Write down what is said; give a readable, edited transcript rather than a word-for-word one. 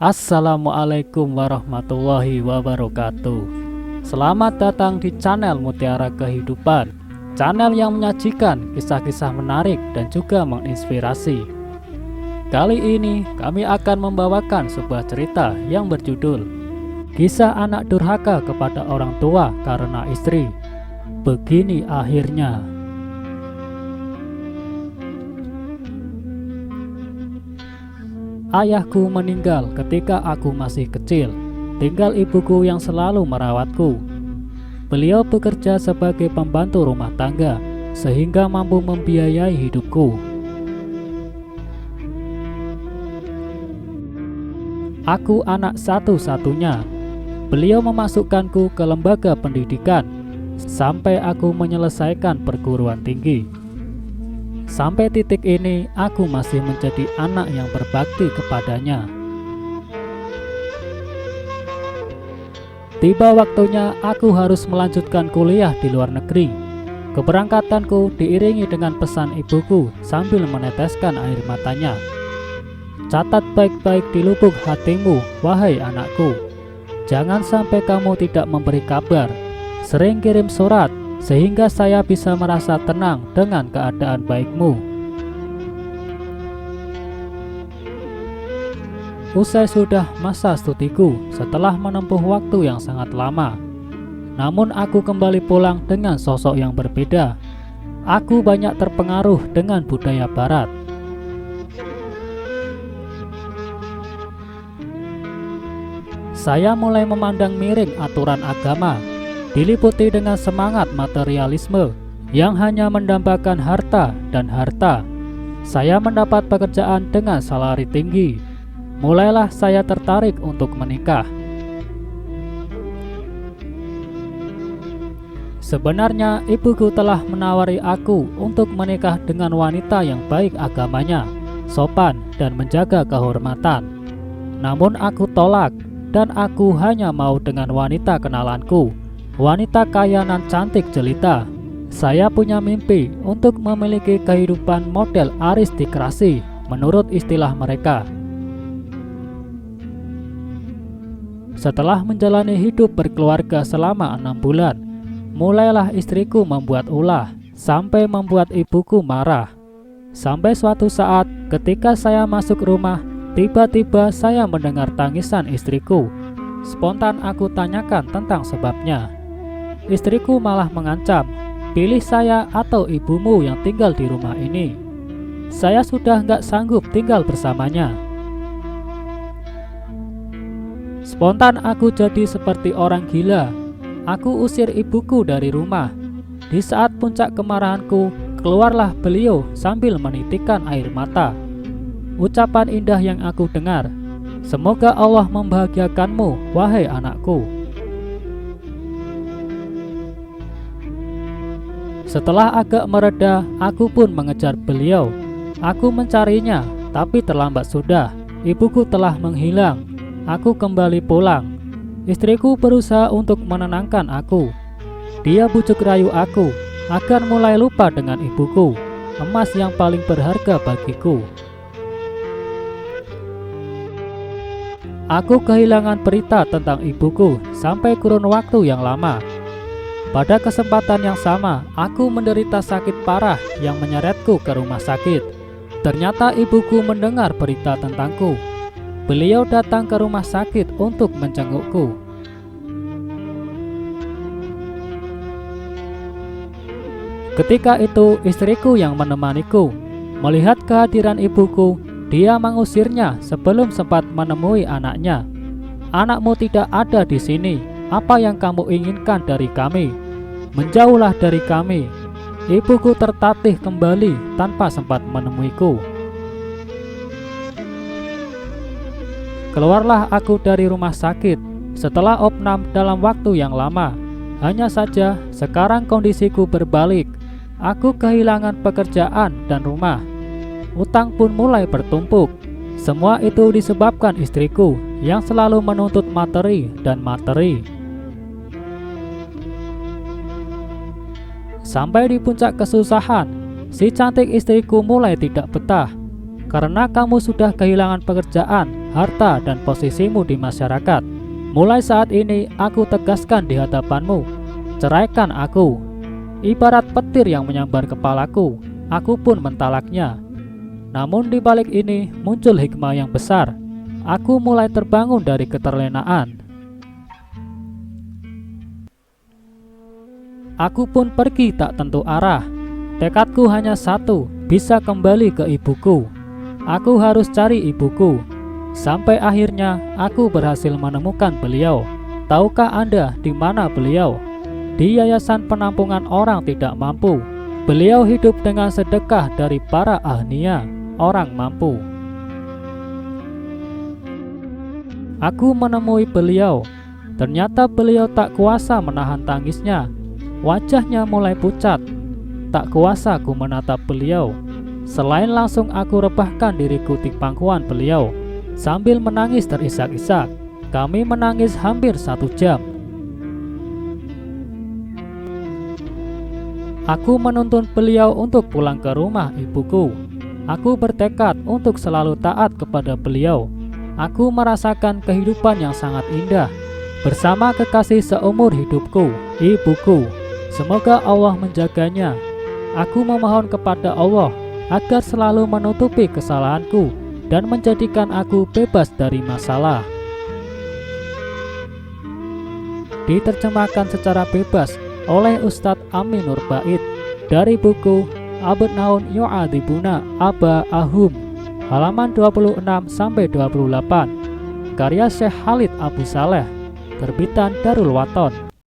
Assalamualaikum warahmatullahi wabarakatuh. Selamat datang di channel Mutiara Kehidupan, channel yang menyajikan kisah-kisah menarik dan juga menginspirasi. Kali ini kami akan membawakan sebuah cerita yang berjudul Kisah Anak Durhaka Kepada Orang Tua Karena Istri. Begini akhirnya. Ayahku meninggal ketika aku masih kecil. Tinggal ibuku yang selalu merawatku. Beliau bekerja sebagai pembantu rumah tangga sehingga mampu membiayai hidupku. Aku anak satu-satunya. Beliau memasukkanku ke lembaga pendidikan sampai aku menyelesaikan perguruan tinggi. Sampai titik ini, aku masih menjadi anak yang berbakti kepadanya. Tiba waktunya aku harus melanjutkan kuliah di luar negeri. Keberangkatanku diiringi dengan pesan ibuku sambil meneteskan air matanya. Catat baik-baik di lubuk hatimu, wahai anakku. Jangan sampai kamu tidak memberi kabar. Sering kirim surat, sehingga saya bisa merasa tenang dengan keadaan baikmu. Usai sudah masa studiku setelah menempuh waktu yang sangat lama. Namun aku kembali pulang dengan sosok yang berbeda. Aku banyak terpengaruh dengan budaya barat. Saya mulai memandang miring aturan agama, diliputi dengan semangat materialisme yang hanya mendambakan harta dan harta. Saya mendapat pekerjaan dengan salari tinggi. Mulailah saya tertarik untuk menikah. Sebenarnya ibuku telah menawari aku untuk menikah dengan wanita yang baik agamanya, sopan dan menjaga kehormatan. Namun aku tolak, dan aku hanya mau dengan wanita kenalanku, wanita kaya nan cantik jelita. Saya punya mimpi untuk memiliki kehidupan model aristokrasi menurut istilah mereka. Setelah menjalani hidup berkeluarga selama 6 bulan, mulailah istriku membuat ulah sampai membuat ibuku marah. Sampai suatu saat ketika saya masuk rumah, tiba-tiba saya mendengar tangisan istriku. Spontan aku tanyakan tentang sebabnya. Istriku malah mengancam, pilih saya atau ibumu yang tinggal di rumah ini. Saya sudah nggak sanggup tinggal bersamanya. Spontan aku jadi seperti orang gila. Aku usir ibuku dari rumah. Di saat puncak kemarahanku, keluarlah beliau sambil menitikkan air mata. Ucapan indah yang aku dengar, semoga Allah membahagiakanmu, wahai anakku. Setelah agak mereda, aku pun mengejar beliau. Aku mencarinya, tapi terlambat sudah. Ibuku telah menghilang. Aku kembali pulang. Istriku berusaha untuk menenangkan aku. Dia bujuk rayu aku agar mulai lupa dengan ibuku, emas yang paling berharga bagiku. Aku kehilangan berita tentang ibuku sampai kurun waktu yang lama. Pada kesempatan yang sama, aku menderita sakit parah yang menyeretku ke rumah sakit. Ternyata ibuku mendengar berita tentangku. Beliau datang ke rumah sakit untuk menjengukku. Ketika itu istriku yang menemaniku. Melihat kehadiran ibuku, dia mengusirnya sebelum sempat menemui anaknya. Anakmu tidak ada di sini. Apa yang kamu inginkan dari kami? Menjauhlah dari kami. Ibuku tertatih kembali tanpa sempat menemuiku. Keluarlah aku dari rumah sakit setelah opnam dalam waktu yang lama. Hanya saja sekarang kondisiku berbalik. Aku kehilangan pekerjaan dan rumah. Utang pun mulai bertumpuk. Semua itu disebabkan istriku yang selalu menuntut materi dan materi. Sampai di puncak kesusahan, si cantik istriku mulai tidak betah. Karena kamu sudah kehilangan pekerjaan, harta, dan posisimu di masyarakat. Mulai saat ini aku tegaskan di hadapanmu, ceraikan aku. Ibarat petir yang menyambar kepalaku, aku pun mentalaknya. Namun di balik ini muncul hikmah yang besar. Aku mulai terbangun dari keterlenaan. Aku pun pergi tak tentu arah. Tekadku hanya satu, bisa kembali ke ibuku. Aku harus cari ibuku. Sampai akhirnya aku berhasil menemukan beliau. Tahukah Anda di mana beliau? Di Yayasan Penampungan Orang Tidak Mampu. Beliau hidup dengan sedekah dari para ahnia, orang mampu. Aku menemui beliau. Ternyata beliau tak kuasa menahan tangisnya. Wajahnya mulai pucat. Tak kuasa aku menatap beliau. Selain langsung aku rebahkan diriku di pangkuan beliau. Sambil menangis terisak-isak. Kami menangis hampir 1 jam. Aku menuntun beliau untuk pulang ke rumah ibuku. Aku bertekad untuk selalu taat kepada beliau. Aku merasakan kehidupan yang sangat indah bersama kekasih seumur hidupku, ibuku. Semoga Allah menjaganya. Aku memohon kepada Allah agar selalu menutupi kesalahanku dan menjadikan aku bebas dari masalah. Diterjemahkan secara bebas oleh Ustadz Amin Nur Bait dari buku Abnaun Yu'adzibuna Aba'ahum, halaman 26-28, karya Syekh Khalid Abu Saleh, terbitan Darul Waton.